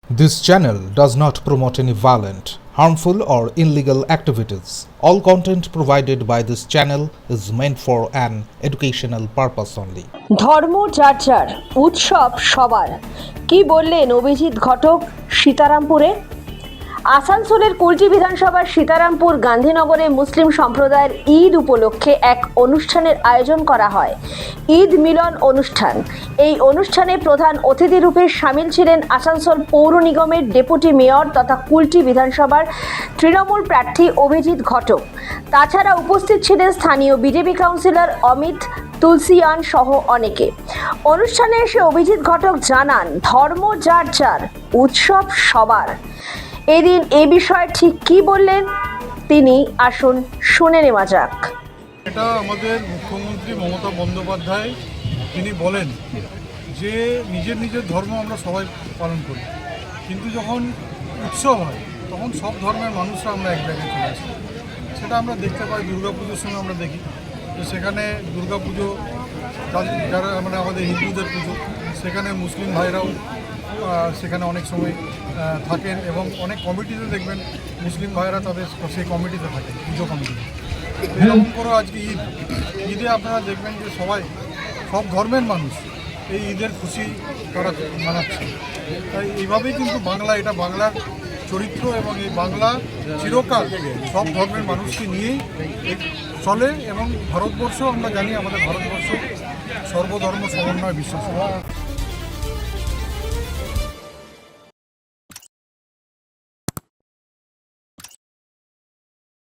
This channel does not promote any violent, harmful, or illegal activities. All content provided by this channel is meant for an educational purpose only. ধর্ম যার যার, উৎসব সবার। কি বললেন অভিজিৎ ঘটক সীতারামপুরে? আসানসোলের কুলটি বিধানসভার সীতারামপুর গান্ধীনগরে মুসলিম সম্প্রদায়ের ঈদ উপলক্ষে এক অনুষ্ঠানের আয়োজন করা হয়, ঈদ মিলন অনুষ্ঠান। এই অনুষ্ঠানে প্রধান অতিথি রূপে সামিল ছিলেন আসানসোল পৌর নিগমের ডেপুটি মেয়র তথা কুলটি বিধানসভার তৃণমূল প্রার্থী অভিজিৎ ঘটক। তাছাড়া উপস্থিত ছিলেন স্থানীয় বিজেপি কাউন্সিলর অমিত তুলসিয়ান সহ অনেকে। অনুষ্ঠানে এসে অভিজিৎ ঘটক জানান, ধর্ম যার যার, উৎসব সবার। এদিন এ বিষয়ে ঠিক কি বললেন তিনি, আসুন শুনে নেওয়া যাক। এটা আমাদের মুখ্যমন্ত্রী মমতা বন্দ্যোপাধ্যায় তিনি বলেন যে নিজের নিজের ধর্ম আমরা সবাই পালন করি, কিন্তু যখন উৎসব হয় তখন সব ধর্মের মানুষরা আমরা এক জায়গায় চলে আসি। সেটা আমরা দেখতে পাই দুর্গাপুজোর সময় আমরা দেখি যে সেখানে দুর্গাপুজো যারা মানে আমাদের হিন্দুদের পুজো, সেখানে মুসলিম ভাইরাও সেখানে অনেক সময় থাকেন এবং অনেক কমিটিতে দেখবেন মুসলিম ভাইরা তাদের সেই কমিটিতে থাকেন, পুজো কমিটিতে। এরকম করে আজকে ঈদে আপনারা দেখবেন যে সব ধর্মের মানুষ এই ঈদের খুশি তারা মানাচ্ছে। তাই এইভাবেই কিন্তু এটা বাংলার চরিত্র এবং এই বাংলা চিরকাল সব ধর্মের মানুষকে নিয়েই চলে এবং ভারতবর্ষ আমরা জানি আমাদের ভারতবর্ষ সর্বধর্ম সমন্বয় বিশ্বাস।